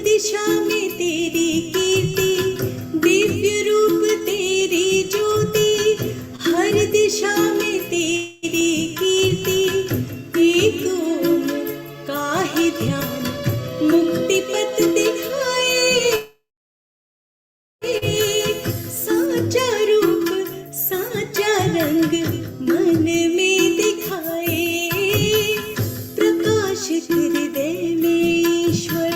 दिशा में तेरी कीर्ति, दिव्य रूप तेरी ज्योति, हर दिशा में तेरी कीर्ति, एक ओम का ही ध्यान मुक्ति पथ दिखाए, साचा रूप साचा रंग मन में दिखाए, प्रकाशित हृदय में ईश्वर।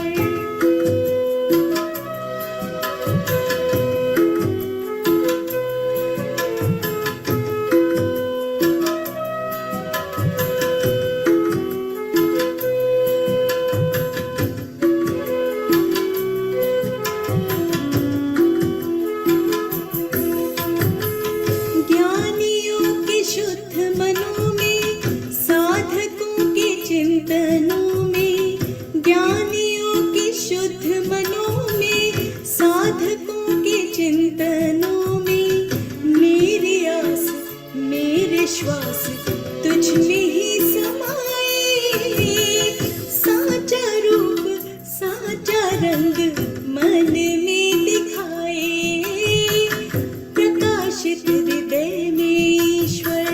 ज्ञानियों के शुद्ध मनों में, साधकों के चिंतनों में, ज्ञानियों के शुद्ध मनों में, साधकों के चिंतनों में, मेरी आस मेरे श्वास तुझ में ही समाए, साचा रूप साचा रंग मन में दिखाए, प्रकाशित हृदय में ईश्वर।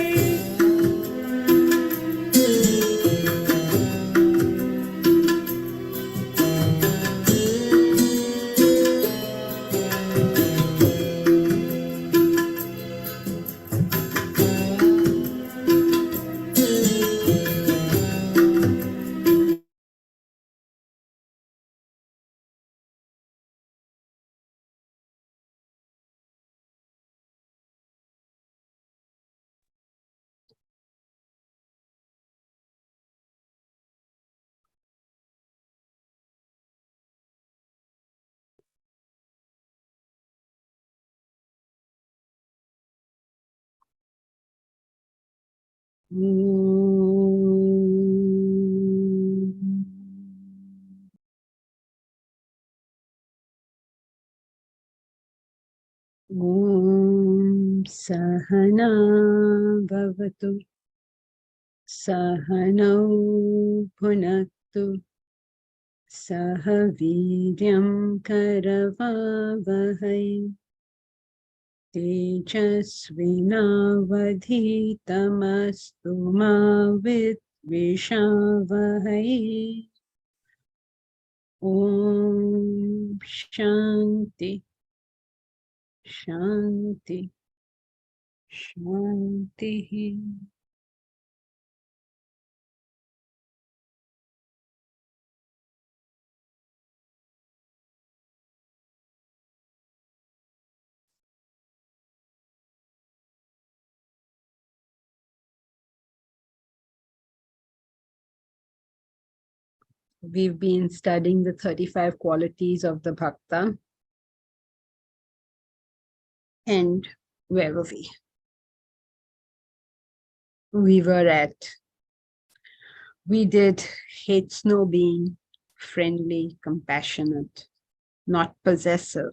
Om Sahana Bhavatu Sahanau Bhunaktu Sahaviryam Karavavahai Tejasvinavadhitamastu ma vidvishavahai. Om Shanti Shanti Shanti. We've been studying the 35 qualities of the Bhakta. And where were we? We did hates no being, friendly, compassionate, not possessive.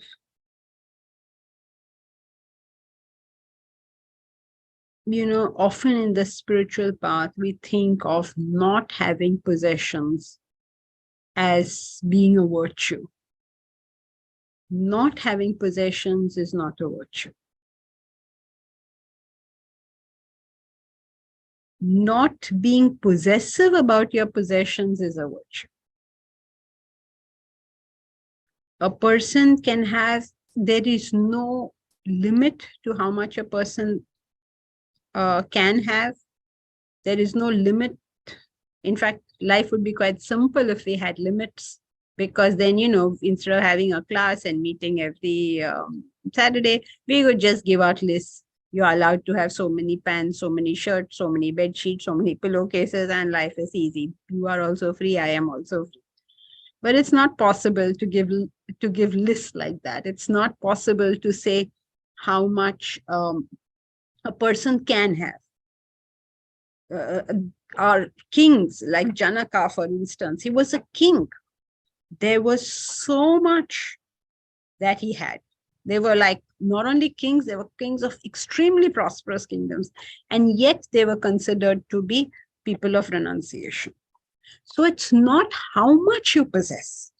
You know, often in the spiritual path, we think of not having possessions as being a virtue. Not having possessions is not a virtue. Not being possessive about your possessions is a virtue. A person can have, there is no limit to how much a person can have. There is no limit. In fact, life would be quite simple if we had limits, because then, you know, instead of having a class and meeting every Saturday, we would just give out lists. You're allowed to have so many pants, so many shirts, so many bed sheets, so many pillowcases, and life is easy. You are also free. I am also free. But it's not possible to give lists like that. It's not possible to say how much a person can have. Our kings, like Janaka, for instance, he was a king. There was so much that he had. They were like not only kings, they were kings of extremely prosperous kingdoms, and yet they were considered to be people of renunciation. So it's not how much you possess.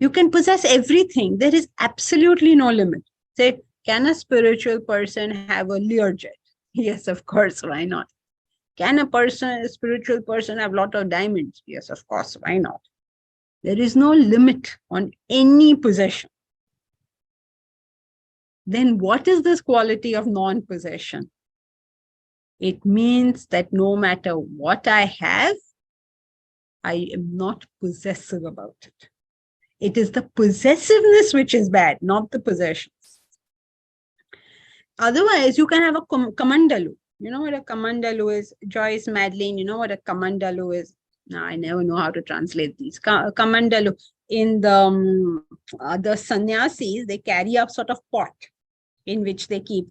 You can possess everything. There is absolutely no limit. Say, can a spiritual person have a Learjet? Yes, of course, why not? Can a spiritual person have a lot of diamonds? Yes, of course, why not? There is no limit on any possession. Then what is this quality of non-possession? It means that no matter what I have, I am not possessive about it. It is the possessiveness which is bad, not the possessions. Otherwise, you can have a kamandalu. You know what a kamandalu is? Joyce, Madeline, you know what a kamandalu is? No, I never know how to translate these. Kamandalu. In the sannyasis, they carry a sort of pot in which they keep,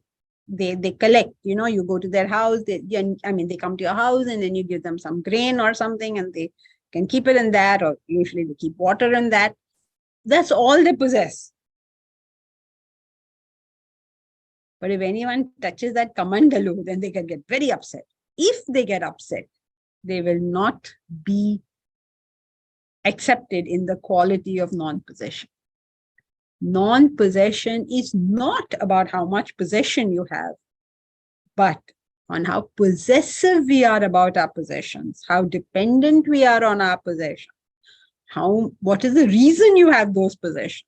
they collect, you go to their house, they come to your house and then you give them some grain or something and they can keep it in that, or usually they keep water in that. That's all they possess. But if anyone touches that kamandalu, then they can get very upset. If they get upset, they will not be accepted in the quality of non-possession. Non-possession is not about how much possession you have, but on how possessive we are about our possessions, how dependent we are on our possessions, what is the reason you have those possessions.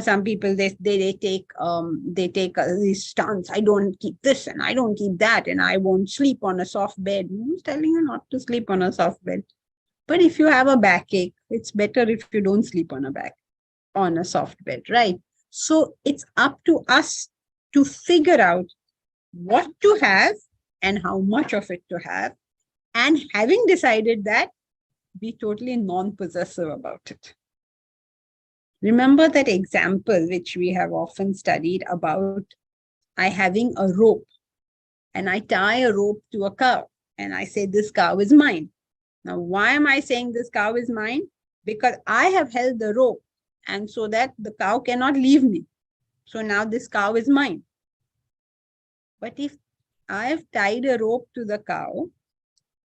Some people, they take these stance. I don't keep this and I don't keep that and I won't sleep on a soft bed. Who's telling you not to sleep on a soft bed? But if you have a backache, it's better if you don't sleep on a soft bed, right? So it's up to us to figure out what to have and how much of it to have. And having decided that, be totally non-possessive about it. Remember that example which we have often studied about I having a rope and I tie a rope to a cow and I say this cow is mine. Now, why am I saying this cow is mine? Because I have held the rope and so that the cow cannot leave me. So now this cow is mine. But if I have tied a rope to the cow,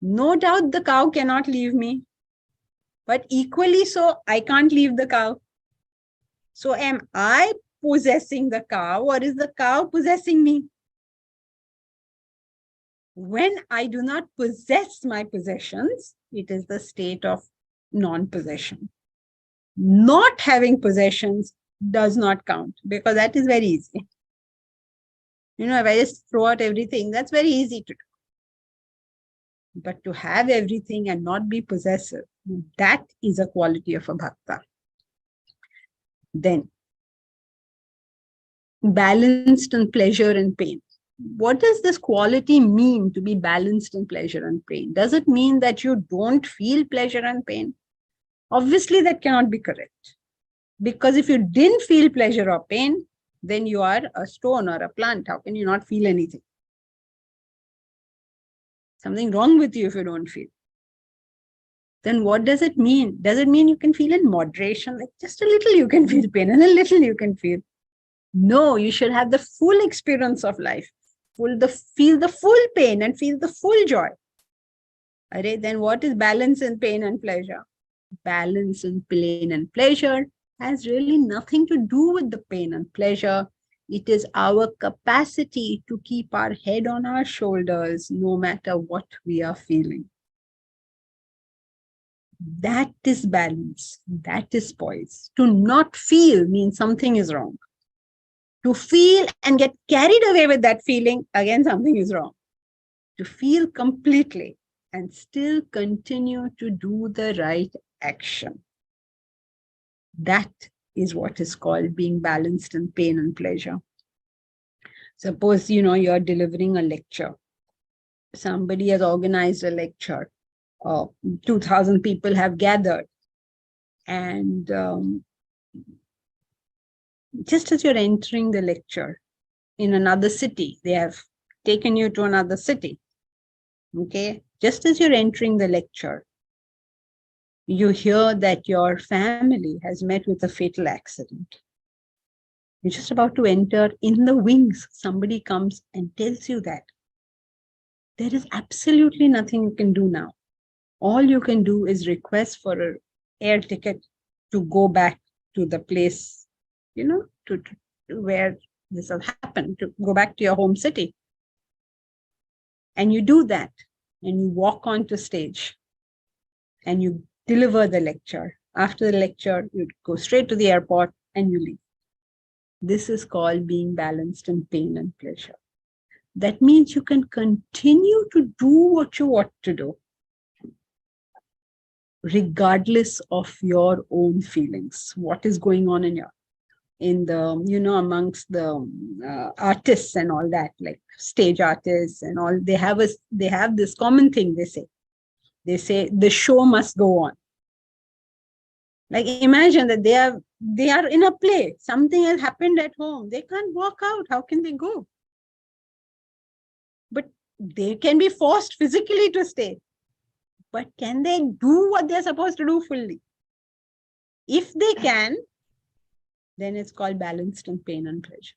no doubt the cow cannot leave me. But equally so, I can't leave the cow. So am I possessing the cow or is the cow possessing me? When I do not possess my possessions, it is the state of non-possession. Not having possessions does not count because that is very easy. If I just throw out everything, that's very easy to do. But to have everything and not be possessive, that is a quality of a bhakta. Then, balanced in pleasure and pain. What does this quality mean to be balanced in pleasure and pain? Does it mean that you don't feel pleasure and pain? Obviously, that cannot be correct. Because if you didn't feel pleasure or pain, then you are a stone or a plant. How can you not feel anything? Something wrong with you if you don't feel. Then what does it mean? Does it mean you can feel in moderation? Like just a little you can feel pain and a little you can feel. No, you should have the full experience of life. Feel the full pain and feel the full joy. Alright, then what is balance in pain and pleasure? Balance in pain and pleasure has really nothing to do with the pain and pleasure. It is our capacity to keep our head on our shoulders no matter what we are feeling. That is balance. That is poise. To not feel means something is wrong. To feel and get carried away with that feeling, again, something is wrong. To feel completely and still continue to do the right action. That is what is called being balanced in pain and pleasure. Suppose, you're delivering a lecture. Somebody has organized a lecture. 2,000 people have gathered. And just as you're entering the lecture in another city, they have taken you to another city. Okay? Just as you're entering the lecture, you hear that your family has met with a fatal accident. You're just about to enter. In the wings, somebody comes and tells you that. There is absolutely nothing you can do now. All you can do is request for air ticket to go back to the place, to where this has happened, to go back to your home city. And you do that, and you walk onto stage, and you deliver the lecture. After the lecture, you go straight to the airport and you leave. This is called being balanced in pain and pleasure. That means you can continue to do what you want to do, regardless of your own feelings. What is going on amongst the artists and all that, like stage artists and all, they have this common thing. They say the show must go on. Like, imagine that they are in a play. Something has happened at home. They can't walk out. How can they go? But they can be forced physically to stay. But can they do what they're supposed to do fully? If they can, then it's called balanced in pain and pleasure.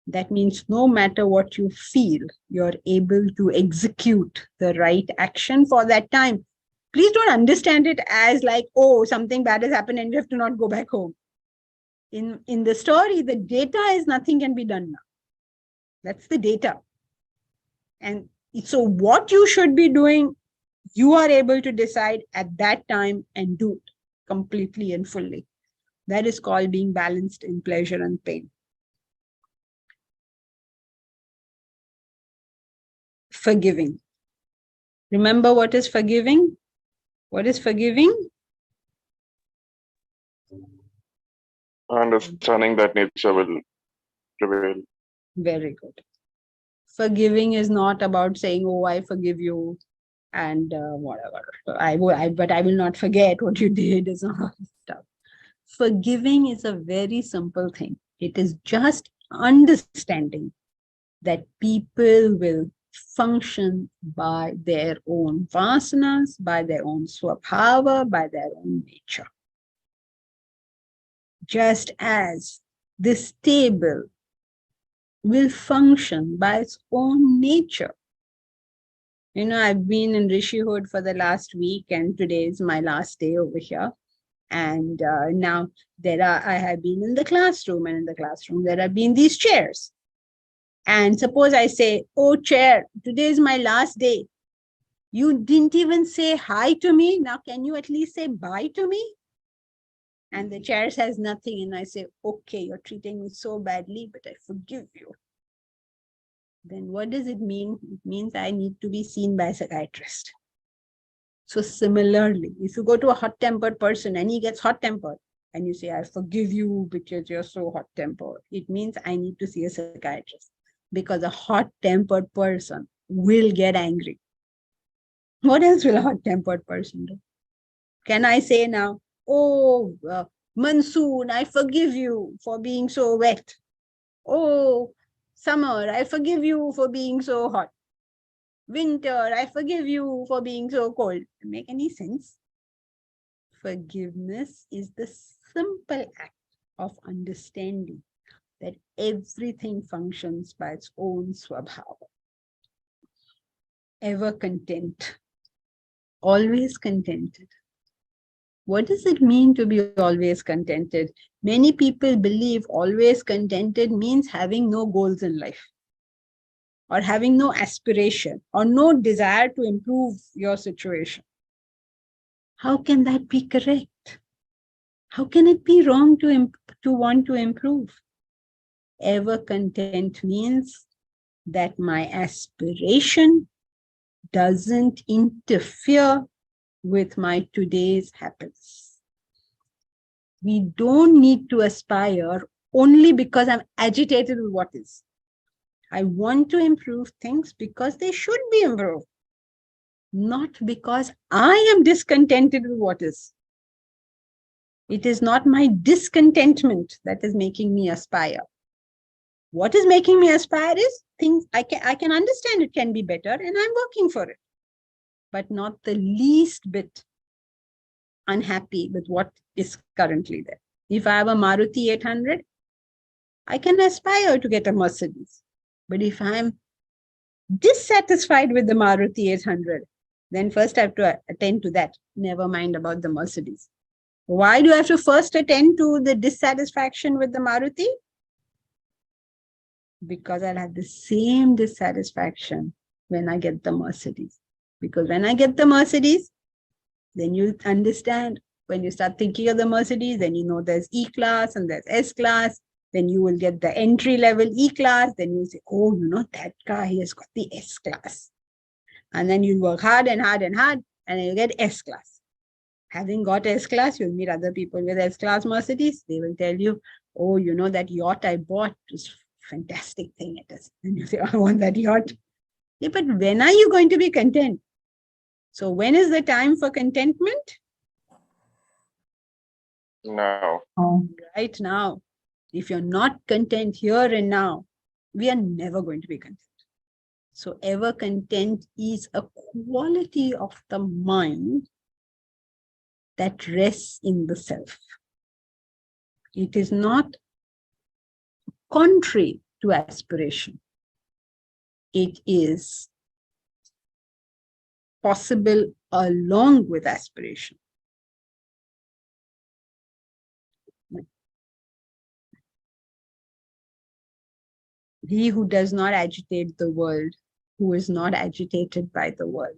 That means no matter what you feel, you're able to execute the right action for that time. Please don't understand it as like, oh, something bad has happened and you have to not go back home. In the story, the data is nothing can be done now. That's the data. And so what you should be doing, you are able to decide at that time and do it completely and fully. That is called being balanced in pleasure and pain. Forgiving. Remember what is forgiving? What is forgiving? Understanding that nature will prevail. Very good. Forgiving is not about saying, oh, I forgive you and whatever. But I will not forget what you did. Is all stuff. Forgiving is a very simple thing. It is just understanding that people will function by their own vasanas, by their own swabhava, by their own nature. Just as this table will function by its own nature. I've been in Rishihood for the last week, and today is my last day over here. And now I have been in the classroom, and in the classroom there have been these chairs. And suppose I say, oh, chair, today is my last day. You didn't even say hi to me. Now, can you at least say bye to me? And the chair says nothing. And I say, okay, you're treating me so badly, but I forgive you. Then what does it mean? It means I need to be seen by a psychiatrist. So similarly, if you go to a hot-tempered person and he gets hot-tempered, and you say, I forgive you because you're so hot-tempered, it means I need to see a psychiatrist. Because a hot-tempered person will get angry. What else will a hot-tempered person do? Can I say now, oh, monsoon, I forgive you for being so wet. Oh, summer, I forgive you for being so hot. Winter, I forgive you for being so cold. Does it make any sense? Forgiveness is the simple act of understanding that everything functions by its own swabhava. Ever content, always contented. What does it mean to be always contented? Many people believe always contented means having no goals in life, or having no aspiration, or no desire to improve your situation. How can that be correct? How can it be wrong to want to improve? Ever content means that my aspiration doesn't interfere with my today's happiness. We don't need to aspire only because I'm agitated with what is. I want to improve things because they should be improved, not because I am discontented with what is. It is not my discontentment that is making me aspire. What is making me aspire is things I can understand it can be better, and I'm working for it, but not the least bit unhappy with what is currently there. If I have a Maruti 800, I can aspire to get a Mercedes. But if I'm dissatisfied with the Maruti 800, then first I have to attend to that. Never mind about the Mercedes. Why do I have to first attend to the dissatisfaction with the Maruti? Because I'll have the same dissatisfaction when I get the Mercedes. Because when I get the Mercedes, then you understand, when you start thinking of the Mercedes, then you know there's E-Class and there's S-Class. Then you will get the entry-level E-Class. Then you say, oh, you know, that car, he has got the S-Class. And then you work hard and hard and hard, and then you get S-Class. Having got S-Class, you'll meet other people with S-Class Mercedes. They will tell you, oh, you know, that yacht I bought is a fantastic thing it is. And you say, I want that yacht. Yeah, but when are you going to be content? So when is the time for contentment? Now. Right now. If you're not content here and now, we are never going to be content. So ever content is a quality of the mind that rests in the self. It is not contrary to aspiration. It is possible along with aspiration. He who does not agitate the world, who is not agitated by the world.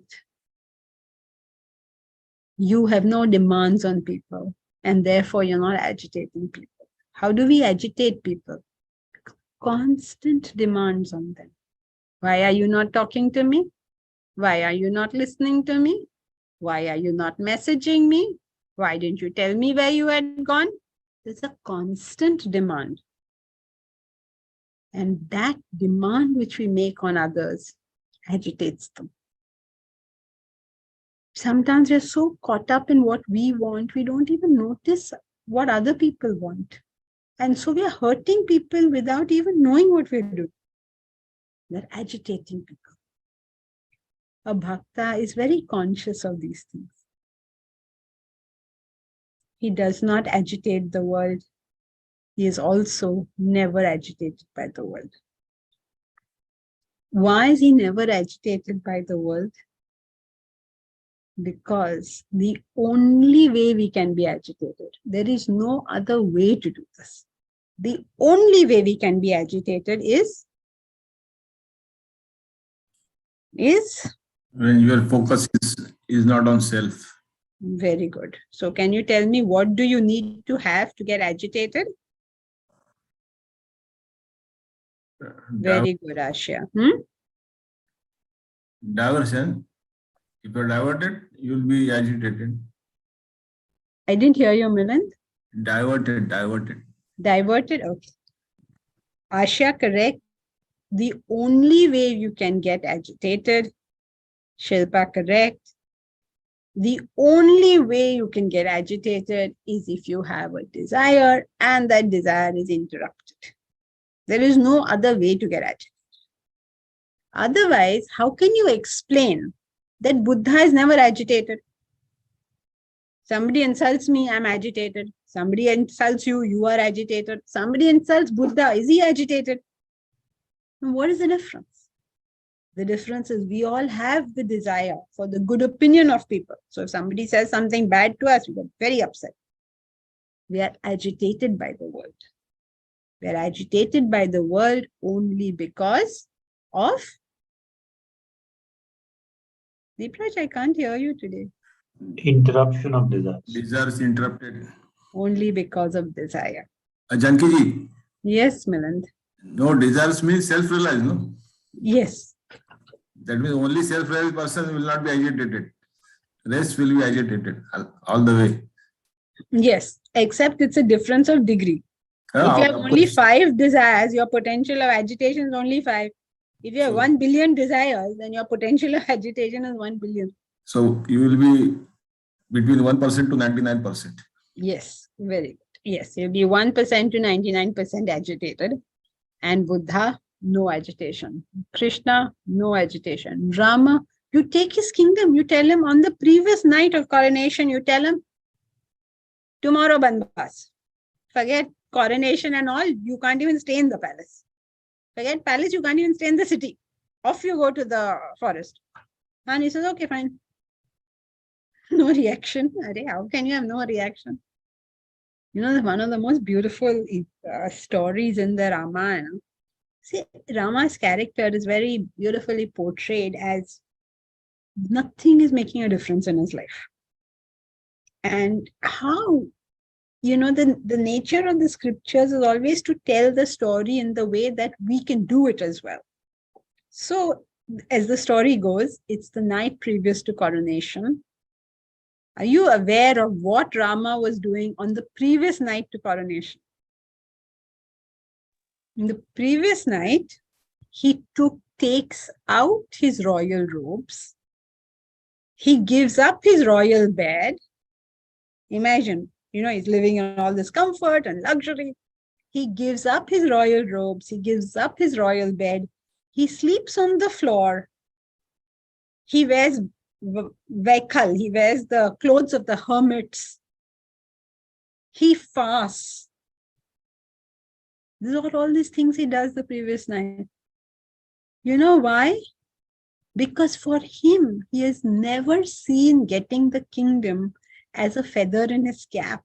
You have no demands on people, and therefore you're not agitating people. How do we agitate people? Constant demands on them. Why are you not talking to me? Why are you not listening to me? Why are you not messaging me? Why didn't you tell me where you had gone? There's a constant demand. And that demand which we make on others agitates them. Sometimes we're so caught up in what we want, we don't even notice what other people want. And so we are hurting people without even knowing what we're doing. We're agitating people. A bhakta is very conscious of these things. He does not agitate the world. He is also never agitated by the world. Why is he never agitated by the world? Because the only way we can be agitated, there is no other way to do this. The only way we can be agitated is when your focus is not on self. Very good. So can you tell me, what do you need to have to get agitated? Very good, Ashya. Diversion. If you're diverted, you'll be agitated. I didn't hear you, Milind. Diverted. Diverted, okay. Ashya, correct. The only way you can get agitated. Shilpa, correct. The only way you can get agitated is if you have a desire and that desire is interrupted. There is no other way to get agitated. Otherwise, how can you explain that Buddha is never agitated? Somebody insults me, I'm agitated. Somebody insults you, you are agitated. Somebody insults Buddha, is he agitated? And what is the difference? The difference is we all have the desire for the good opinion of people. So if somebody says something bad to us, we get very upset. We are agitated by the world. We are agitated by the world only because of... Deepraj, I can't hear you today. Interruption of desires. Desires interrupted. Only because of desire. Janki ji. Yes, Milind. No, desires means self-realized, no? Yes. That means only self-realized person will not be agitated. Rest will be agitated all the way. Yes, except it's a difference of degree. If you have only 5 desires, your potential of agitation is only 5. If you have 1 billion desires, then your potential of agitation is 1 billion. So you will be between 1% to 99%. Yes, very good. Yes, you'll be 1% to 99% agitated. And Buddha, no agitation. Krishna, no agitation. Rama, you take his kingdom. You tell him on the previous night of coronation, you tell him, tomorrow Banbas. Forget coronation and all. You can't even stay in the palace. Forget palace, you can't even stay in the city. Off you go to the forest. And he says, okay, fine. No reaction. How can you have no reaction? You know, one of the most beautiful stories in the Ramayana. See, Rama's character is very beautifully portrayed as nothing is making a difference in his life. And how, the nature of the scriptures is always to tell the story in the way that we can do it as well. So, as the story goes, it's the night previous to coronation. Are you aware of what Rama was doing on the previous night to coronation? In the previous night, he takes out his royal robes. He gives up his royal bed. Imagine, he's living in all this comfort and luxury. He gives up his royal robes. He gives up his royal bed. He sleeps on the floor. He wears vaikal. He wears the clothes of the hermits. He fasts. These are all these things he does the previous night. You know why? Because for him, he has never seen getting the kingdom as a feather in his cap.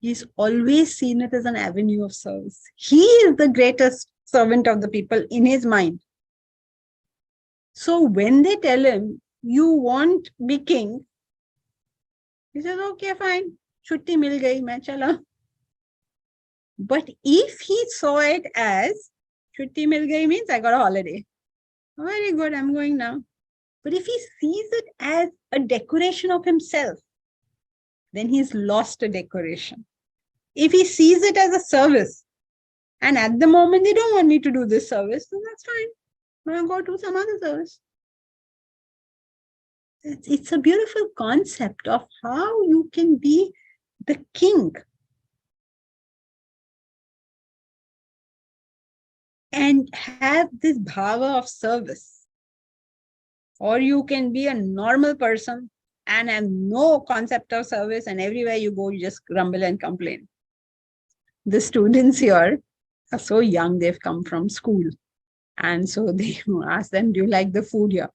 He's always seen it as an avenue of service. He is the greatest servant of the people in his mind. So when they tell him, you won't be king, he says, okay, fine. Chutti mil gayi, main chala. But if he saw it as, chutti mil gayi means I got a holiday. Very good, I'm going now. But if he sees it as a decoration of himself, then he's lost a decoration. If he sees it as a service, and at the moment they don't want me to do this service, then that's fine. I'll go do some other service. It's a beautiful concept of how you can be the king and have this bhava of service. Or you can be a normal person and have no concept of service, and everywhere you go, you just grumble and complain. The students here are so young, they've come from school. And so they ask them, do you like the food here?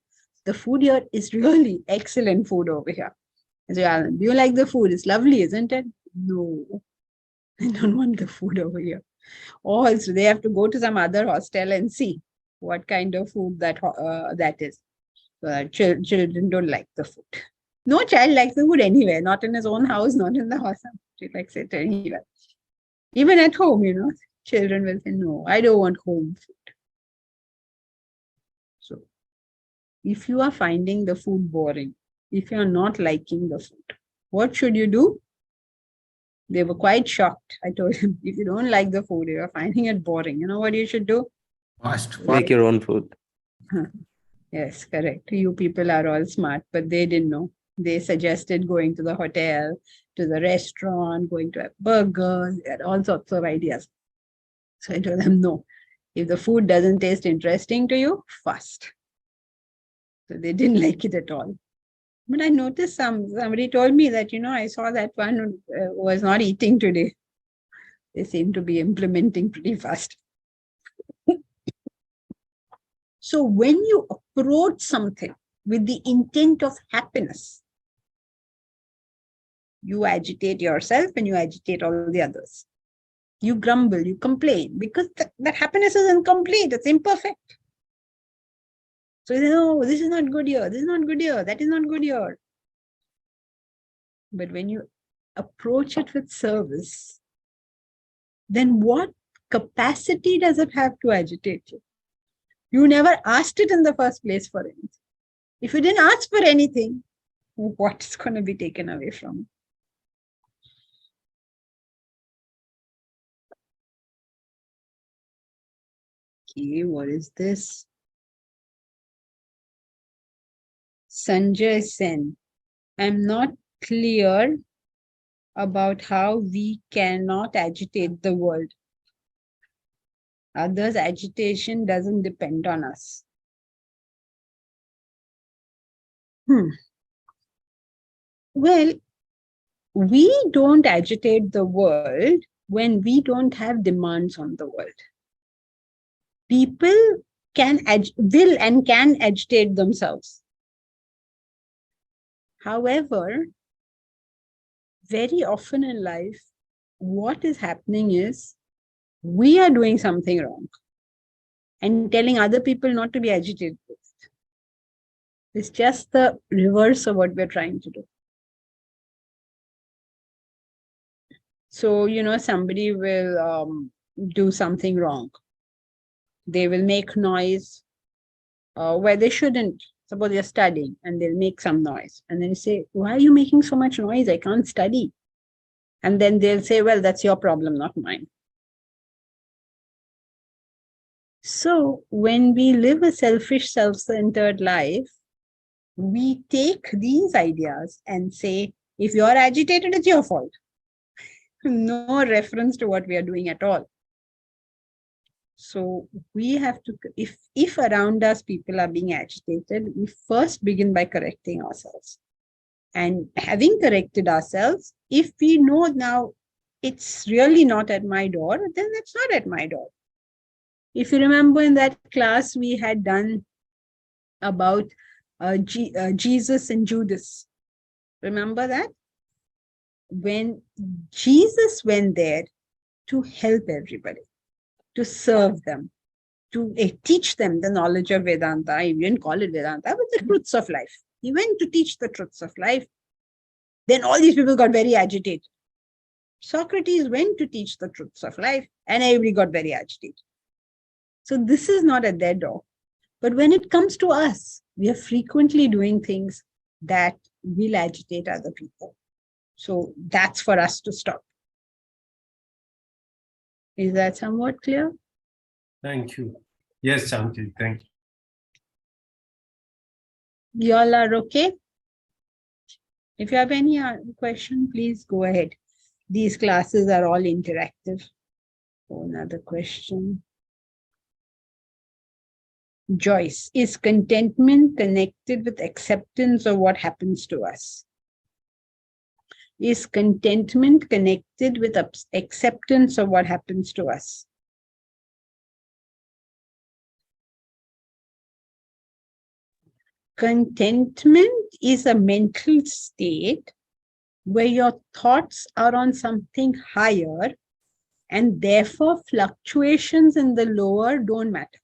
The food here is really excellent food over here. I say, Alan, do you like the food? It's lovely, isn't it? No, I don't want the food over here. Or so they have to go to some other hostel and see what kind of food that is. Children don't like the food. No child likes the food anywhere, not in his own house, not in the hostel. He likes it anywhere. Even at home, children will say, no, I don't want home food. So, if you are finding the food boring, if you are not liking the food, what should you do? They were quite shocked. I told them, if you don't like the food, you are finding it boring. You know what you should do? Make your own food. Yes, correct. You people are all smart, but they didn't know. They suggested going to the hotel, to the restaurant, going to have burgers, they had all sorts of ideas. So I told them, no, if the food doesn't taste interesting to you, fast. So they didn't like it at all. But I noticed somebody told me that, I saw that one was not eating today. They seem to be implementing pretty fast. So when you approach something with the intent of happiness, you agitate yourself and you agitate all the others. You grumble, you complain, because that happiness is incomplete, it's imperfect. So you say, oh, this is not good here, this is not good here, that is not good here. But when you approach it with service, then what capacity does it have to agitate you? You never asked it in the first place for anything. If you didn't ask for anything, what's going to be taken away from you? Okay, what is this? Sanjay Sen. I'm not clear about how we cannot agitate the world. Others' agitation doesn't depend on us. Well, we don't agitate the world when we don't have demands on the world. People will and can agitate themselves. However, very often in life, what is happening is we are doing something wrong and telling other people not to be agitated with it. It's just the reverse of what we're trying to do. So, somebody will do something wrong. They will make noise where they shouldn't. Suppose they're studying and they'll make some noise. And then you say, why are you making so much noise? I can't study. And then they'll say, well, that's your problem, not mine. So when we live a selfish, self-centered life, we take these ideas and say, if you're agitated, it's your fault. No reference to what we are doing at all. So we have to, if around us people are being agitated, we first begin by correcting ourselves. And having corrected ourselves, if we know now it's really not at my door, then it's not at my door. If you remember in that class we had done about Jesus and Judas. Remember that? When Jesus went there to help everybody, to serve them, to teach them the knowledge of Vedanta. I didn't call it Vedanta, but the truths of life. He went to teach the truths of life. Then all these people got very agitated. Socrates went to teach the truths of life and everybody got very agitated. So this is not at their door. But when it comes to us, we are frequently doing things that will agitate other people. So that's for us to stop. Is that somewhat clear? Thank you. Yes, Shanti, thank you. You all are okay? If you have any question, please go ahead. These classes are all interactive. Oh, another question. Joyce, is contentment connected with acceptance of what happens to us? Is contentment connected with acceptance of what happens to us? Contentment is a mental state where your thoughts are on something higher and therefore fluctuations in the lower don't matter.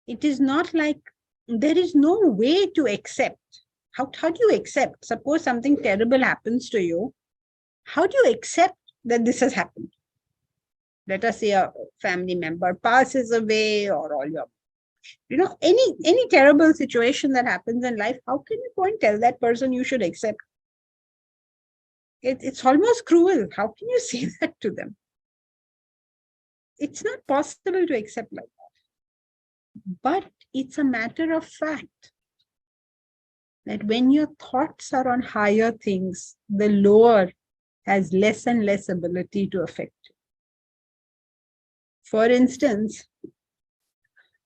It is not like there is no way to accept. How do you accept? Suppose something terrible happens to you. How do you accept that this has happened? Let us say a family member passes away or all your, any terrible situation that happens in life, how can you go and tell that person you should accept? It's almost cruel. How can you say that to them? It's not possible to accept like that. But it's a matter of fact that when your thoughts are on higher things, the lower has less and less ability to affect you. For instance,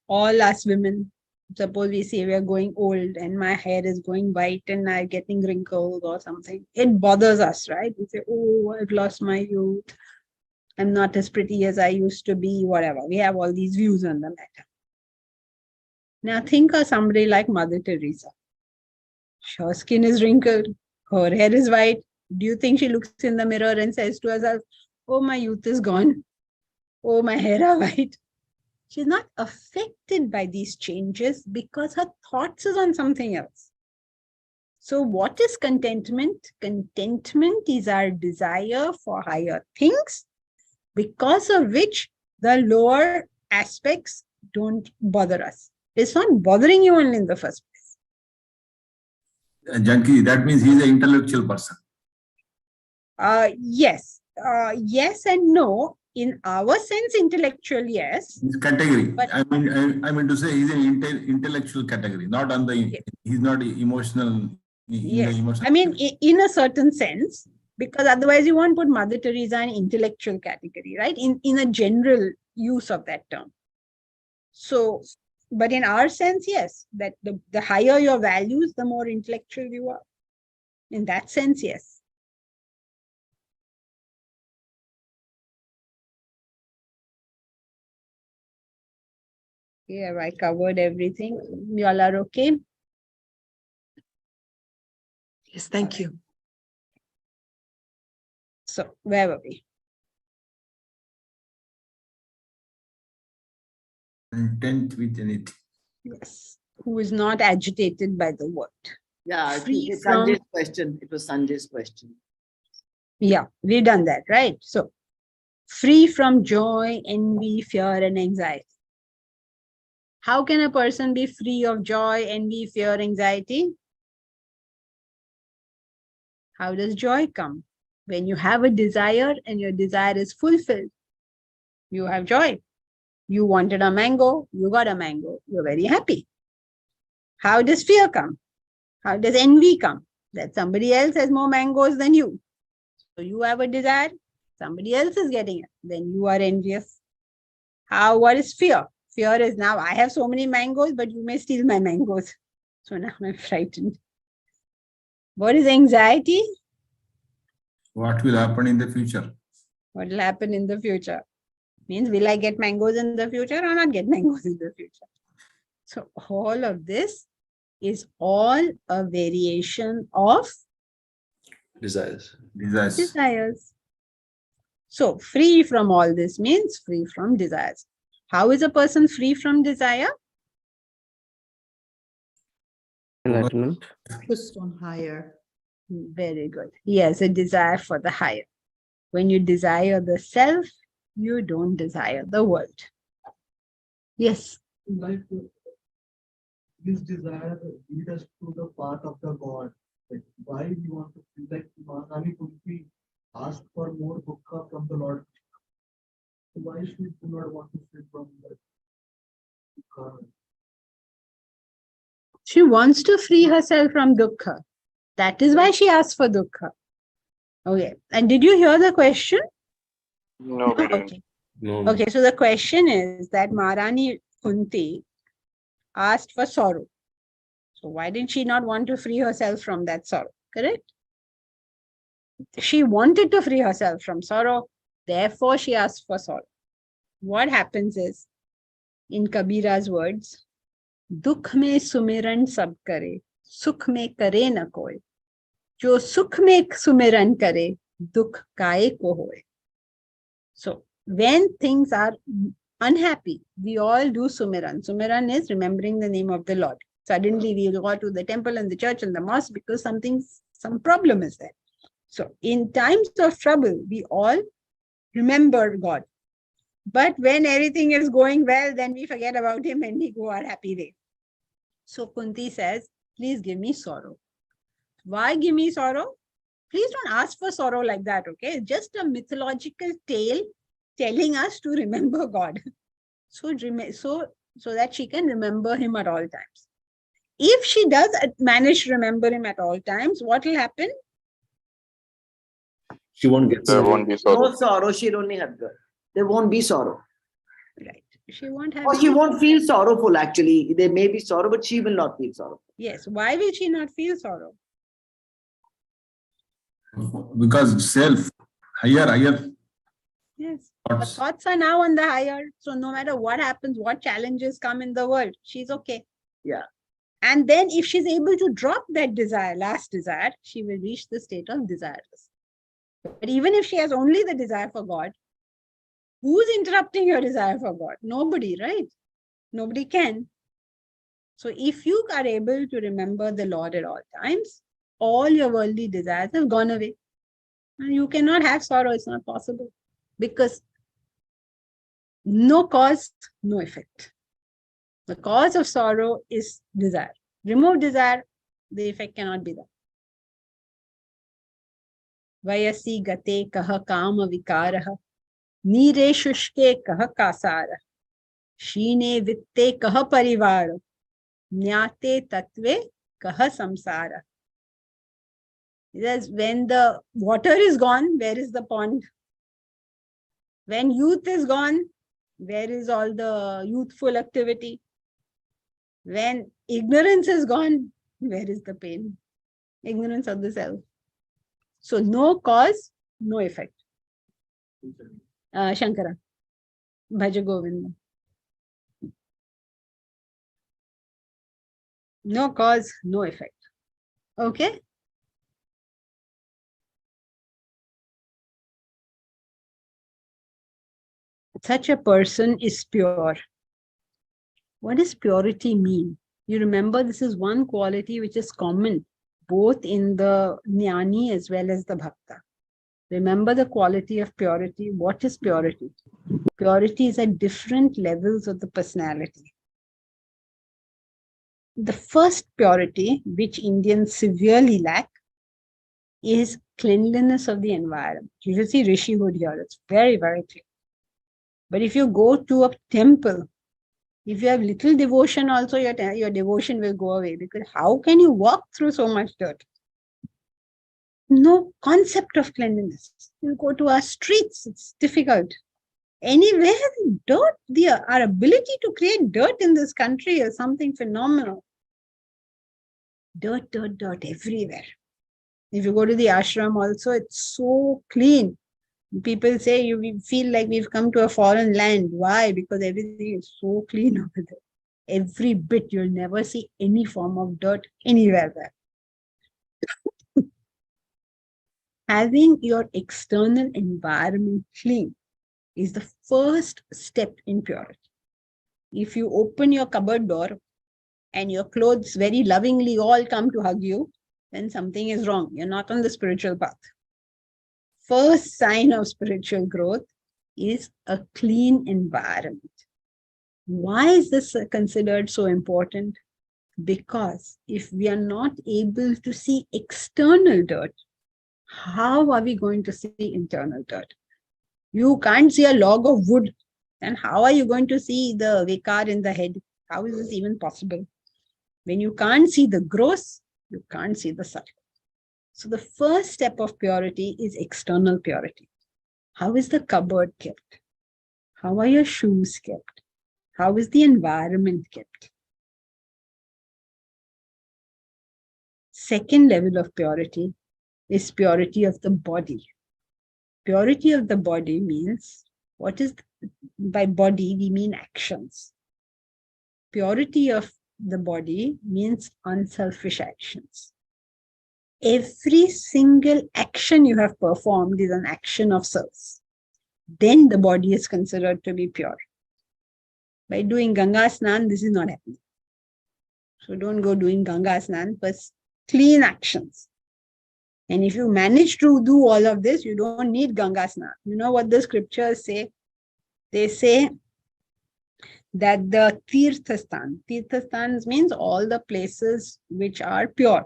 all us women, suppose we say we are going old and my hair is going white and I'm getting wrinkles or something. It bothers us, right? We say, oh, I've lost my youth. I'm not as pretty as I used to be, whatever. We have all these views on the matter. Now think of somebody like Mother Teresa. Her skin is wrinkled, her hair is white. Do you think she looks in the mirror and says to herself, oh, my youth is gone. Oh, my hair are white. She's not affected by these changes because her thoughts is on something else. So what is contentment? Contentment is our desire for higher things, because of which the lower aspects don't bother us. It's not bothering you only in the first place. Janki, that means he's an intellectual person. Yes. Yes and no. In our sense, intellectual, yes. His category. But I mean to say he's an intellectual category, not on the, yes. He's not emotional. Yes. Emotional I mean, in a certain sense, because otherwise you won't put Mother Teresa in intellectual category, right? In a general use of that term. So, but in our sense, yes, that the higher your values, the more intellectual you are. In that sense, yes. Okay, have I covered everything? You all are okay? Yes, thank you. So where were we? Content with anything. Yes. Who is not agitated by the world. Yeah, Free it's from- Sanjay's question. It was Sanjay's question. Yeah, we've done that, right? So free from joy, envy, fear, and anxiety. How can a person be free of joy, envy, fear, anxiety? How does joy come? When you have a desire and your desire is fulfilled, you have joy. You wanted a mango, you got a mango, you're very happy. How does fear come? How does envy come? That somebody else has more mangoes than you. So you have a desire, somebody else is getting it, then you are envious. What is fear? Fear is now I have so many mangoes, but you may steal my mangoes. So now I'm frightened. What is anxiety? What will happen in the future? What will happen in the future? Means will I get mangoes in the future or not get mangoes in the future? So all of this is all a variation of Desires. Desires. desires. So free from all this means free from desires. How is a person free from desire? Enlightenment. Focused on higher. Very good. He has a desire for the higher. When you desire the self, you don't desire the world. Yes. Like this desire lead us to the path of the God. Like why we want to feel like Maharani Kunti ask for more dukkha from the Lord. So why should we do not want to feel from that dukkha? She wants to free herself from dukkha. That is why she asked for dukkha. Okay. And did you hear the question? No, we didn't. Okay. No. Okay. So the question is that Maharani Kunti asked for sorrow. So why did she not want to free herself from that sorrow? Correct? She wanted to free herself from sorrow. Therefore, she asked for sorrow. What happens is, in Kabira's words, Dukh mein sumiran sab kare, sukh mein kare na koi. Jo sukh mein sumiran kare, dukh kaye ko hoye. So, when things are unhappy, we all do sumiran. Sumiran is remembering the name of the Lord. Suddenly, we will go to the temple and the church and the mosque because some problem is there. So, in times of trouble, we all remember God. But when everything is going well, then we forget about him and we go our happy way. So Kunti says, please give me sorrow. Why give me sorrow? Please don't ask for sorrow like that, okay? It's just a mythological tale telling us to remember God. So that she can remember him at all times. If she does manage to remember him at all times, what will happen? She won't get There won't be sorrow. No sorrow, she'll only have good. There won't be sorrow. Right. She won't have Or she any- won't feel sorrowful actually. There may be sorrow, but she will not feel sorrow. Yes. Why will she not feel sorrow? Because self, higher Yes. Her thoughts. thoughts are now on the higher. So no matter what happens, what challenges come in the world, she's okay. Yeah. And then if she's able to drop that desire, last desire, she will reach the state of desireless. But even if she has only the desire for God, who's interrupting your desire for God? Nobody, right? Nobody can. So if you are able to remember the Lord at all times, all your worldly desires have gone away. And you cannot have sorrow. It's not possible. Because no cause, no effect. The cause of sorrow is desire. Remove desire, the effect cannot be there. Vayasi gate kaha kama vikaraha, nire shushke kaha kasara, shine vitte kaha parivara, nyate tatve kaha samsara. Because when the water is gone, where is the pond? When youth is gone, where is all the youthful activity? When ignorance is gone, where is the pain? Ignorance of the self. So no cause, no effect. Shankara, Bhaja Govinda. No cause, no effect. Okay? such a person is pure. What does purity mean? You remember, this is one quality which is common both in the jnani as well as the bhakta. Remember the quality of purity. What is purity? Purity is at different levels of the personality. The first purity, which Indians severely lack, is cleanliness of the environment. You will see Rishihood here. It's very, very clear. But if you go to a temple, if you have little devotion also, your devotion will go away, because how can you walk through so much dirt? No concept of cleanliness. You go to our streets, it's difficult. Anywhere, dirt, our ability to create dirt in this country is something phenomenal. Dirt, dirt, dirt everywhere. If you go to the ashram also, it's so clean. People say we feel like we've come to a foreign land. Why? Because everything is so clean over there. Every bit, you'll never see any form of dirt anywhere there. Having your external environment clean is the first step in purity. If you open your cupboard door and your clothes very lovingly all come to hug you, then something is wrong. You're not on the spiritual path. First sign of spiritual growth is a clean environment. Why is this considered so important? Because if we are not able to see external dirt, how are we going to see internal dirt? You can't see a log of wood, then how are you going to see the vikar in the head? How is this even possible? When you can't see the gross, you can't see the subtle. So the first step of purity is external purity. How is the cupboard kept? How are your shoes kept? How is the environment kept? Second level of purity is purity of the body. Purity of the body means, by body we mean actions. Purity of the body means unselfish actions. Every single action you have performed is an action of service. Then the body is considered to be pure. By doing Ganga Snan, this is not happening. So don't go doing Ganga Snan, but clean actions. And if you manage to do all of this, you don't need Ganga Snan. You know what the scriptures say? They say that the Tirthasthan means all the places which are pure.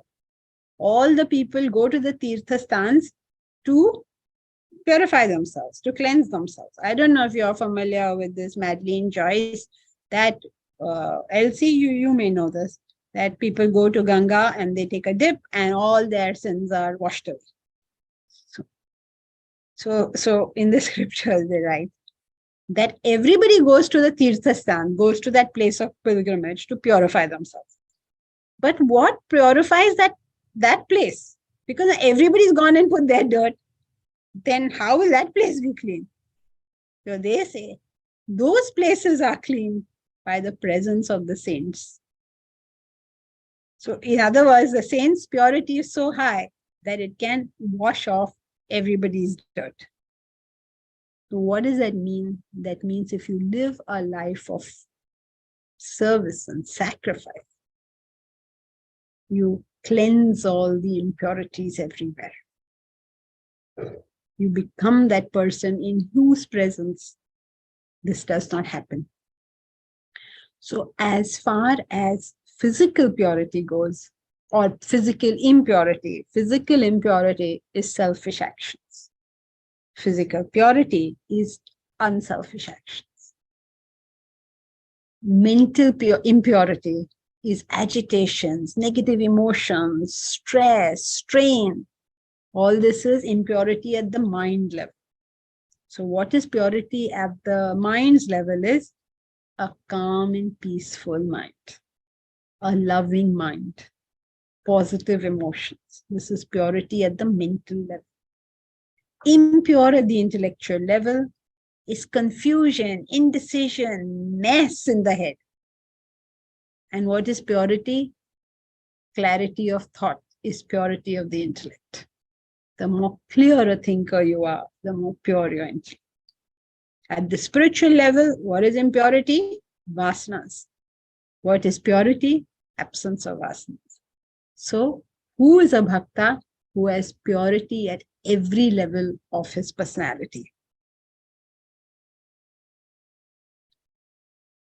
All the people go to the Tirthasthans to purify themselves, to cleanse themselves. I don't know if you're familiar with this, Madeline Joyce, that Elsie, you may know this, that people go to Ganga and they take a dip and all their sins are washed away. So in the scriptures they write that everybody goes to the Tirthasthan, goes to that place of pilgrimage to purify themselves. But what purifies that place? Because everybody's gone and put their dirt, then how will that place be clean? So they say those places are clean by the presence of the saints. So in other words, the saints' purity is so high that it can wash off everybody's dirt. So what does that mean? That means if you live a life of service and sacrifice, you cleanse all the impurities everywhere. You become that person in whose presence this does not happen. So as far as physical purity goes, or physical impurity is selfish actions. Physical purity is unselfish actions. Mental impurity is agitations, negative emotions, stress, strain. All this is impurity at the mind level. So what is purity at the mind's level is a calm and peaceful mind, a loving mind, positive emotions. This is purity at the mental level. Impure at the intellectual level is confusion, indecision, mess in the head. And what is purity? Clarity of thought is purity of the intellect. The more clear a thinker you are, the more pure your intellect. At the spiritual level, what is impurity? Vasanas. What is purity? Absence of vasanas. So, who is a bhakta? Who has purity at every level of his personality.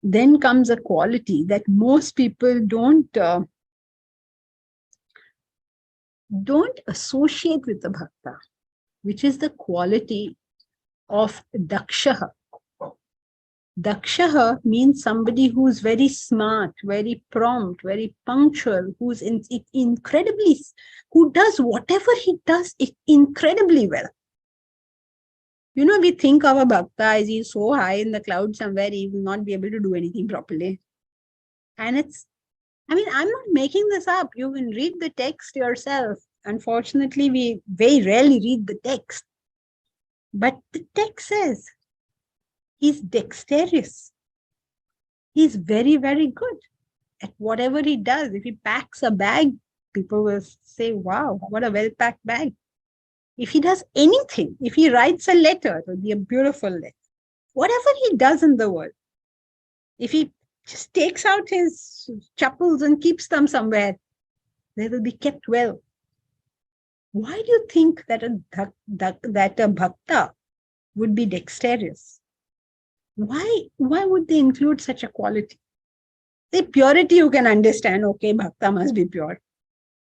Then comes a quality that most people don't associate with the bhakta, which is the quality of dakshaha. Dakshaha means somebody who's very smart, very prompt, very punctual, who's incredibly, who does whatever he does incredibly well. You know, we think of a bhakta as he's so high in the cloud somewhere, he will not be able to do anything properly. And I'm not making this up. You can read the text yourself. Unfortunately, we very rarely read the text. But the text says, he's dexterous. He's very, very good at whatever he does. If he packs a bag, people will say, wow, what a well-packed bag. If he does anything, if he writes a letter, it will be a beautiful letter. Whatever he does in the world, if he just takes out his chappals and keeps them somewhere, they will be kept well. Why do you think that a bhakta would be dexterous? Why would they include such a quality? The purity you can understand, okay, bhakta must be pure.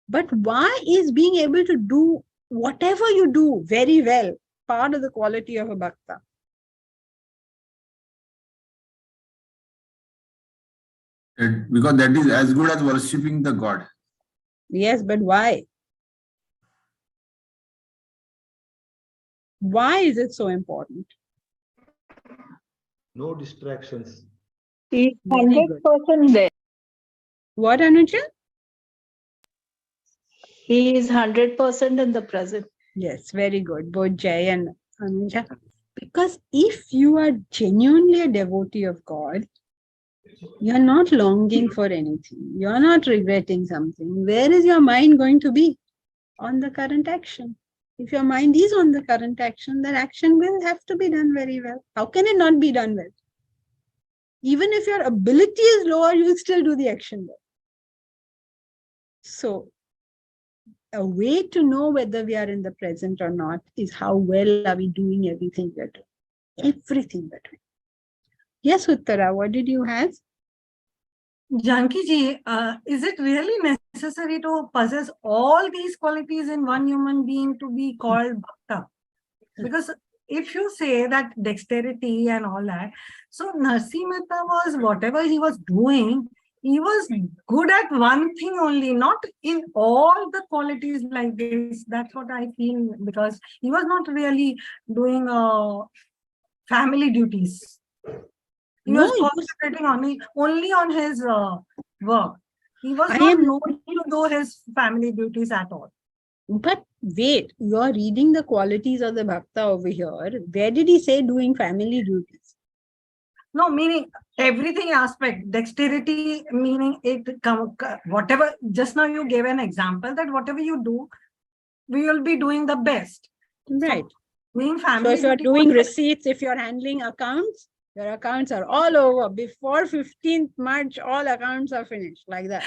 But why is being able to do whatever you do very well part of the quality of a bhakta? Because that is as good as worshipping the God. Yes, but why? Why is it so important? No distractions. He's Very good. 100% there. What, Anuja? He is 100% in the present. Yes, very good. Both Jay and Anuja. Because if you are genuinely a devotee of God, you're not longing for anything. You're not regretting something. Where is your mind going to be? On the current action. If your mind is on the current action, that action will have to be done very well. How can it not be done well? Even if your ability is lower, you will still do the action well. So, a way to know whether we are in the present or not is how well are we doing everything we're doing. Everything we're doing. Yes, Uttara, what did you have? Janki ji, is it really necessary to possess all these qualities in one human being to be called bhakta? Because if you say that dexterity and all that, so Narsi Mehta was, whatever he was doing, he was good at one thing only, not in all the qualities like this. That's what I feel, because he was not really doing family duties. He was concentrating only on his work. He was not known to do his family duties at all. But wait, you're reading the qualities of the bhakta over here. Where did he say doing family duties? No, meaning everything aspect. Dexterity, meaning it, whatever, just now you gave an example that whatever you do, we will be doing the best. Right. So, doing family if you're doing receipts, if you're handling accounts, your accounts are all over. Before 15th March, all accounts are finished, like that.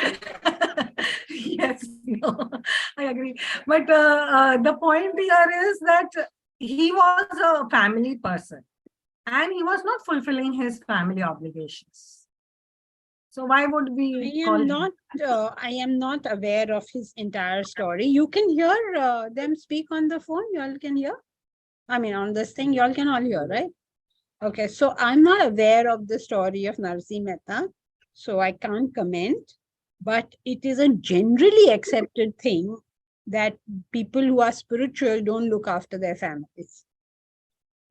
Yes, no, I agree. But the point here is that he was a family person and he was not fulfilling his family obligations. So why would we call him? I am not aware of his entire story. You can hear them speak on the phone. You all can hear? I mean, on this thing, you all can all hear, right? Okay, so I'm not aware of the story of Narsi Mehta, so I can't comment, but it is a generally accepted thing that people who are spiritual don't look after their families.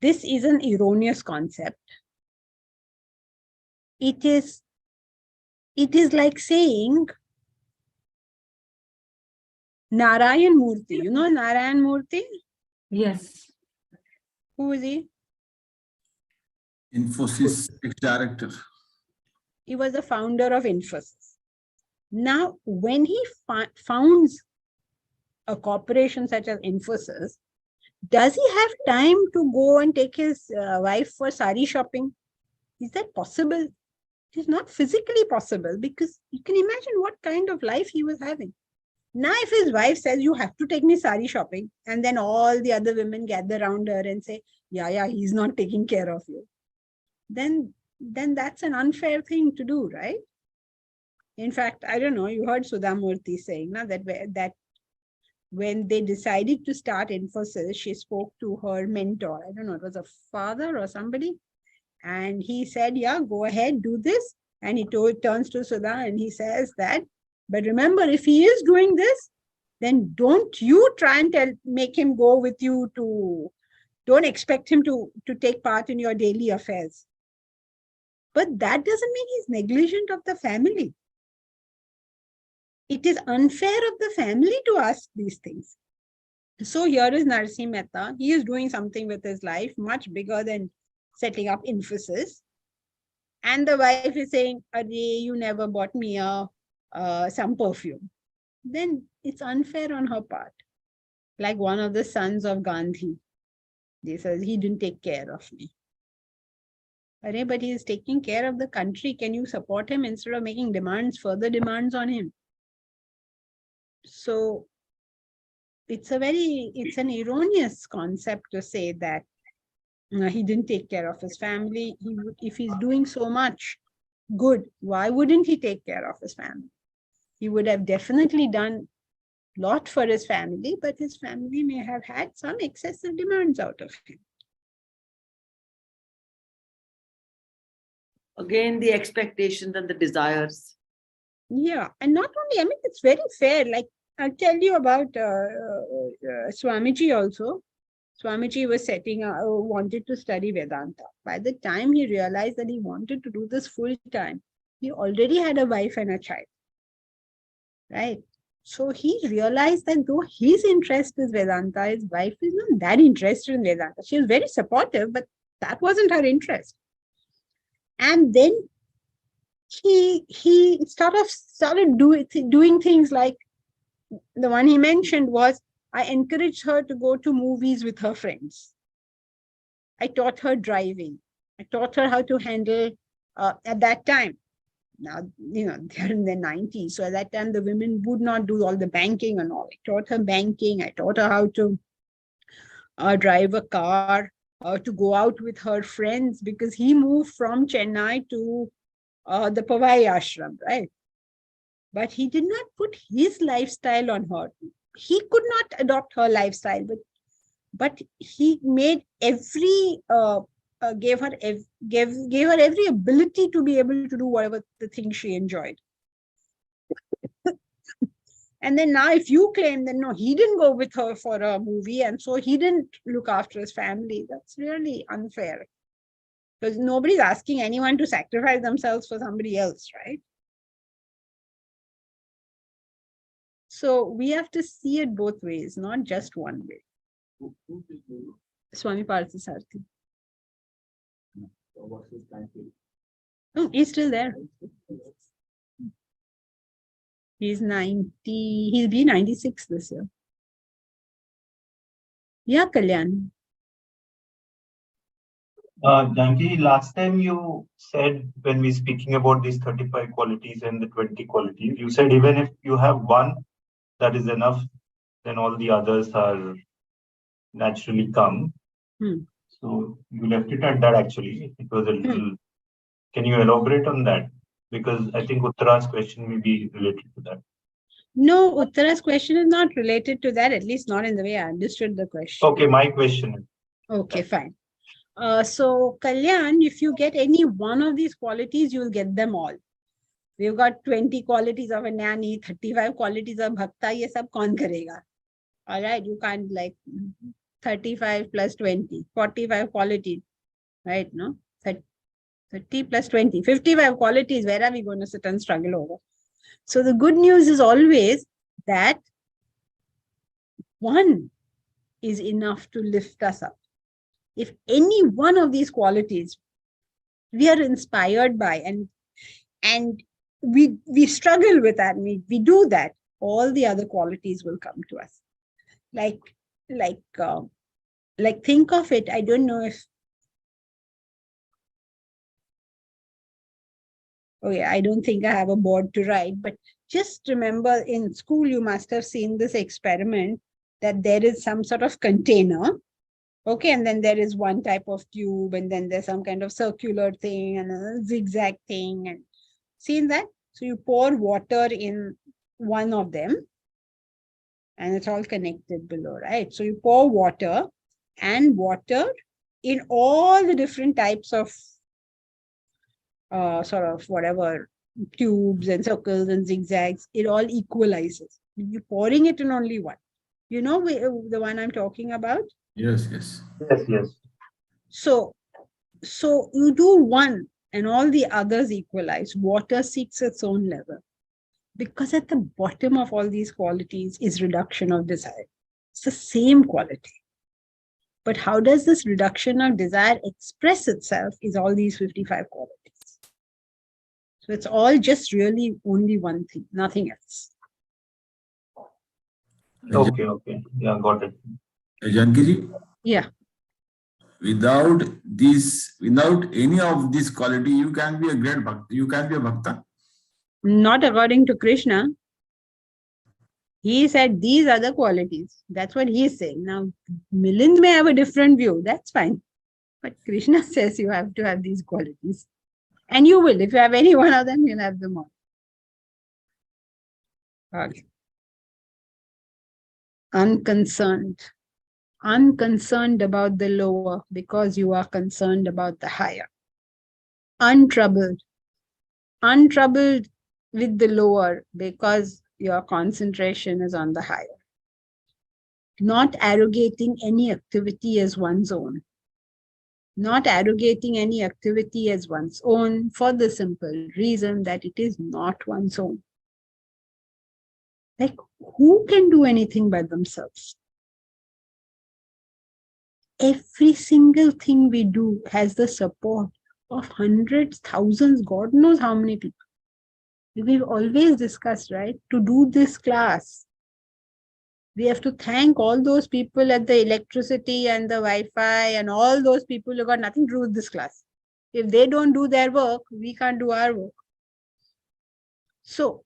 This is an erroneous concept. It is like saying Narayan Murthy. You know Narayan Murthy? Yes. Who is he? Infosys ex-director. He was the founder of Infosys. Now, when he founds a corporation such as Infosys, Does he have time to go and take his wife for sari shopping? Is that possible? It is not physically possible, because you can imagine what kind of life he was having. Now, if his wife says, you have to take me sari shopping, and then all the other women gather around her and say, yeah, he's not taking care of you, then that's an unfair thing to do, right? In fact, I don't know, you heard Sudhamurthy saying that when they decided to start Infosys, she spoke to her mentor. I don't know, it was a father or somebody. And he said, yeah, go ahead, do this. And he turns to Sudha and he says that, but remember, if he is doing this, then don't you try and make him go with you don't expect him to take part in your daily affairs. But that doesn't mean he's negligent of the family. It is unfair of the family to ask these things. So here is Narsi Mehta. He is doing something with his life much bigger than setting up Infosys. And the wife is saying, Arey, you never bought me some perfume. Then it's unfair on her part. Like one of the sons of Gandhi. They says, he didn't take care of me. Arey, but he is taking care of the country. Can you support him instead of making further demands on him? So it's an erroneous concept to say that he didn't take care of his family. If he's doing so much good, why wouldn't he take care of his family? He would have definitely done a lot for his family, but his family may have had some excessive demands out of him. Again, the expectations and the desires. Yeah, and not only, I mean, it's very fair. Like, I'll tell you about Swamiji also. Swamiji was wanted to study Vedanta. By the time he realized that he wanted to do this full time, he already had a wife and a child. Right? So he realized that though his interest is Vedanta, his wife is not that interested in Vedanta. She was very supportive, but that wasn't her interest. And then he started doing things like, the one he mentioned was, I encouraged her to go to movies with her friends. I taught her driving. I taught her how to handle at that time. Now, they're in their 90s. So at that time, the women would not do all the banking and all. I taught her banking. I taught her how to drive a car, to go out with her friends, because he moved from Chennai to the Pavai ashram, right? But he did not put his lifestyle on her. He could not adopt her lifestyle, but he made gave her every ability to be able to do whatever the thing she enjoyed. And then now if you claim that no, he didn't go with her for a movie and so he didn't look after his family, that's really unfair. Because nobody's asking anyone to sacrifice themselves for somebody else, right? So we have to see it both ways, not just one way. Swami Parthasarthi. Oh, he's still there. He's 90, he'll be 96 this year. Yeah, Kalyan. Janki, last time you said, when we speaking about these 35 qualities and the 20 qualities, you said even if you have one, that is enough, then all the others are naturally come. So you left it at that actually. It was a little, can you elaborate on that? Because I think Uttara's question may be related to that. No, Uttara's question is not related to that, at least not in the way I understood the question. Okay, my question. Okay, fine. So, Kalyan, if you get any one of these qualities, you will get them all. We've got 20 qualities of a Jnani, 35 qualities of Bhakta, ye sab kaun karega? All right, you can't like 35 plus 20, 45 qualities, right? No, 30 plus 20, 55 qualities. Where are we going to sit and struggle over? So the good news is always that one is enough to lift us up. If any one of these qualities we are inspired by and we struggle with that, we do that, all the other qualities will come to us. Like like think of it. I don't know if, okay, I don't think I have a board to write, but just remember in school, you must have seen this experiment that there is some sort of container. Okay, and then there is one type of tube, and then there's some kind of circular thing and a zigzag thing. And seen that? So you pour water in one of them, and it's all connected below, right? So you pour water in all the different types of sort of whatever tubes and circles and zigzags, it all equalizes. You're pouring it in only one. You know the one I'm talking about? Yes, yes. Yes, yes. So you do one and all the others equalize. Water seeks its own level. Because at the bottom of all these qualities is reduction of desire. It's the same quality. But how does this reduction of desire express itself is all these 55 qualities. So it's all just really only one thing, nothing else. Okay, okay. Yeah, got it. Janki ji, Yeah. without any of this quality, you can be a great bhakta. You can be a bhakta. Not according to Krishna. He said these are the qualities. That's what he is saying. Now, Milind may have a different view. That's fine. But Krishna says you have to have these qualities. And you will. If you have any one of them, you'll have them all. Okay. Unconcerned. Unconcerned about the lower because you are concerned about the higher. Untroubled. Untroubled with the lower because your concentration is on the higher. Not arrogating any activity as one's own. Not arrogating any activity as one's own for the simple reason that it is not one's own. Like, who can do anything by themselves? Every single thing we do has the support of hundreds, thousands, God knows how many people. We've always discussed, right? To do this class, we have to thank all those people at the electricity and the Wi-Fi and all those people who got nothing to do with this class. If they don't do their work, we can't do our work. So,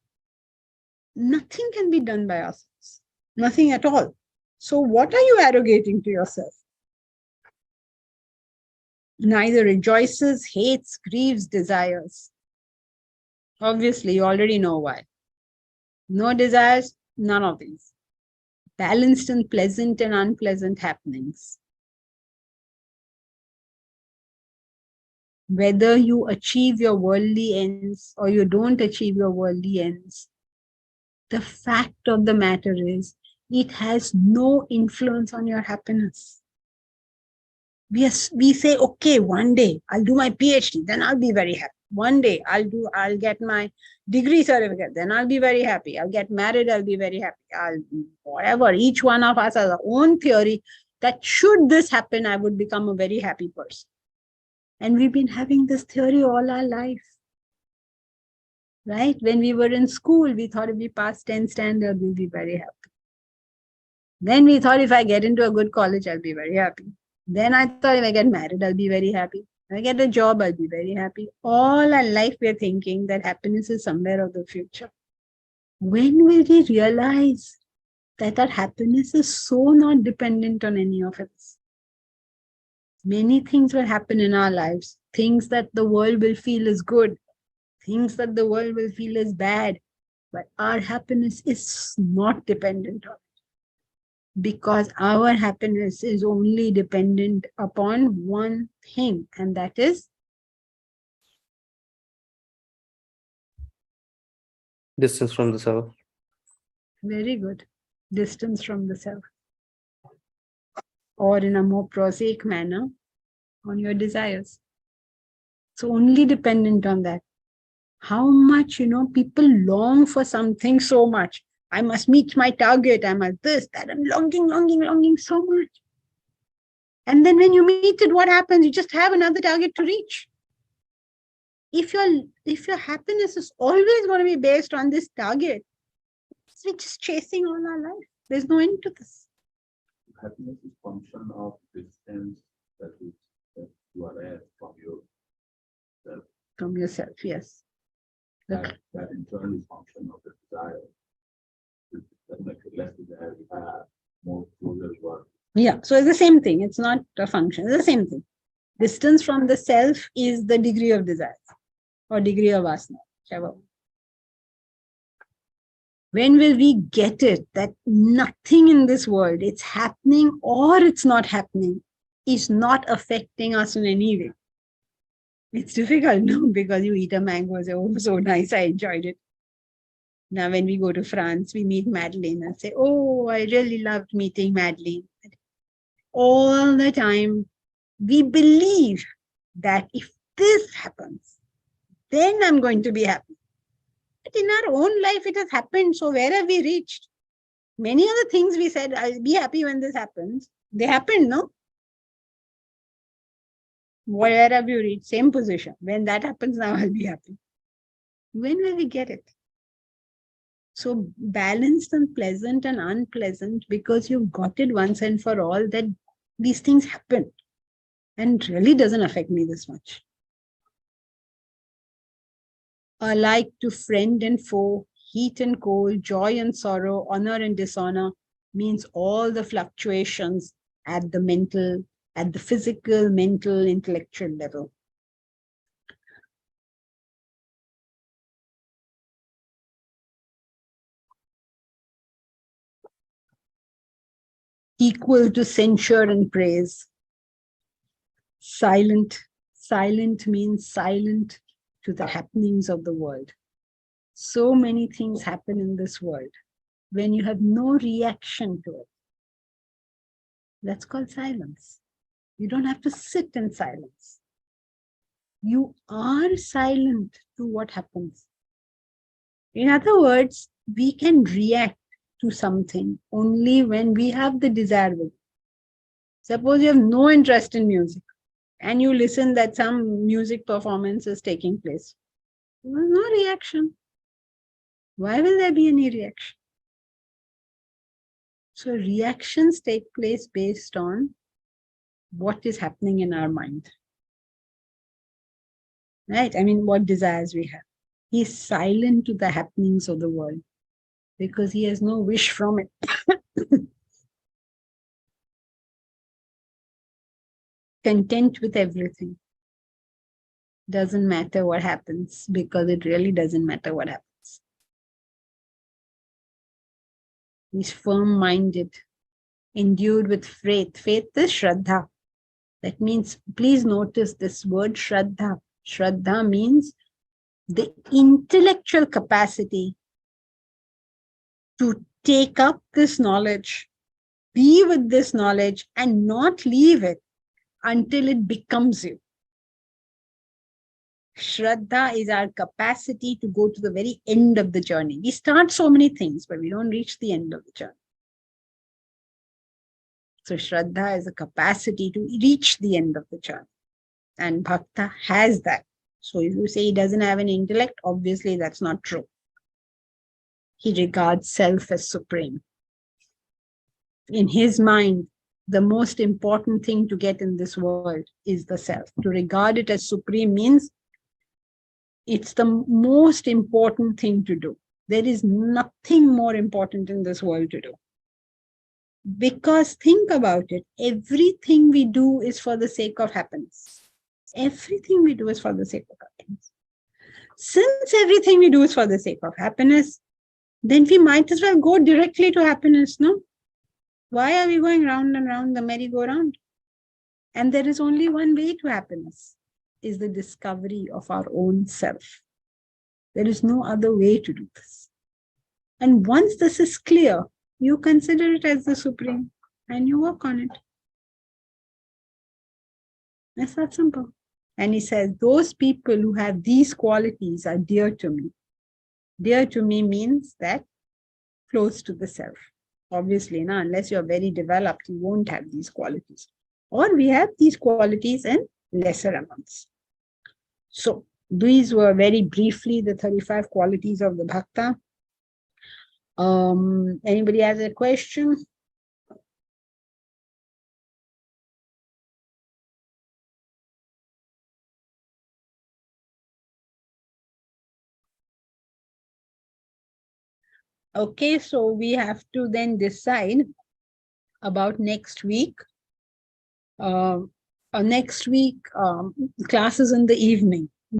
nothing can be done by ourselves. Nothing at all. So, what are you arrogating to yourself? Neither rejoices, hates, grieves, desires. Obviously, you already know why. No desires, none of these. Balanced and pleasant and unpleasant happenings. Whether you achieve your worldly ends or you don't achieve your worldly ends, the fact of the matter is, it has no influence on your happiness. We say, okay, one day I'll do my PhD, then I'll be very happy. One day I'll get my degree certificate, then I'll be very happy. I'll get married, I'll be very happy. Whatever, each one of us has our own theory that should this happen, I would become a very happy person. And we've been having this theory all our life. Right? When we were in school, we thought if we pass 10th standard, we'll be very happy. Then we thought if I get into a good college, I'll be very happy. Then I thought if I get married, I'll be very happy. If I get a job, I'll be very happy. All our life, we're thinking that happiness is somewhere of the future. When will we realize that our happiness is so not dependent on any of us? Many things will happen in our lives. Things that the world will feel is good. Things that the world will feel is bad. But our happiness is not dependent on it. Because our happiness is only dependent upon one thing, and that is Distance from the self. very good. Distance from the self. Or in a more prosaic manner, on your desires. It's only dependent on that. How much, people long for something so much. I must meet my target. I must this, that. I'm longing so much. And then when you meet it, what happens? You just have another target to reach. If your happiness is always going to be based on this target, we're just chasing all our life. There's no end to this. happiness is function of distance that you are at from yourself. From yourself, yes. That in turn is function of the desire. Definitely less desire we have, more closer you are. Yeah, so it's the same thing. It's not a function. It's the same thing. Distance from the self is the degree of desire or degree of vasana, whichever. When will we get it that nothing in this world, it's happening or it's not happening, is not affecting us in any way? It's difficult, no? Because you eat a mango and say, oh, so nice, I enjoyed it. Now, when we go to France, we meet Madeleine and say, oh, I really loved meeting Madeleine. All the time, we believe that if this happens, then I'm going to be happy. But in our own life, it has happened. So where have we reached? Many of the things we said, I'll be happy when this happens, they happened, no? Where have you reached? Same position. When that happens, now I'll be happy. When will we get it? So balanced and pleasant and unpleasant, because you've got it once and for all that these things happen and really doesn't affect me this much. Alike to friend and foe, heat and cold, joy and sorrow, honor and dishonor, means all the fluctuations at the mental, at the physical, mental, intellectual level. Equal to censure and praise. Silent. Silent means silent to the happenings of the world. So many things happen in this world. When you have no reaction to it, that's called silence. You don't have to sit in silence. You are silent to what happens. In other words, we can react to something only when we have the desire. Suppose you have no interest in music and you listen that some music performance is taking place. There is no reaction. Why will there be any reaction? So reactions take place based on what is happening in our mind. Right? I mean, what desires we have. He is silent to the happenings of the world because he has no wish from it. Content with everything. Doesn't matter what happens, because it really doesn't matter what happens. He's firm-minded, endued with faith. Faith is Shraddha. That means, please notice this word Shraddha. Shraddha means the intellectual capacity to take up this knowledge, be with this knowledge, and not leave it until it becomes you. Shraddha is our capacity to go to the very end of the journey. We start so many things, but we don't reach the end of the journey. So Shraddha is a capacity to reach the end of the journey. And Bhakta has that. So if you say he doesn't have an intellect, obviously that's not true. He regards self as supreme. In his mind, the most important thing to get in this world is the self. To regard it as supreme means it's the most important thing to do. There is nothing more important in this world to do. Because think about it, everything we do is for the sake of happiness. Everything we do is for the sake of happiness. Since everything we do is for the sake of happiness, then we might as well go directly to happiness, no? Why are we going round and round the merry-go-round? And there is only one way to happiness, is the discovery of our own self. There is no other way to do this. And once this is clear, you consider it as the supreme and you work on it. It's that simple. And he says, those people who have these qualities are dear to me. Dear to me means that close to the self. Obviously, now, unless you're very developed, you won't have these qualities. Or we have these qualities in lesser amounts. So, these were very briefly the 35 qualities of the Bhakta. Anybody has a question? Okay, so we have to then decide about next week. Next week, classes in the evening.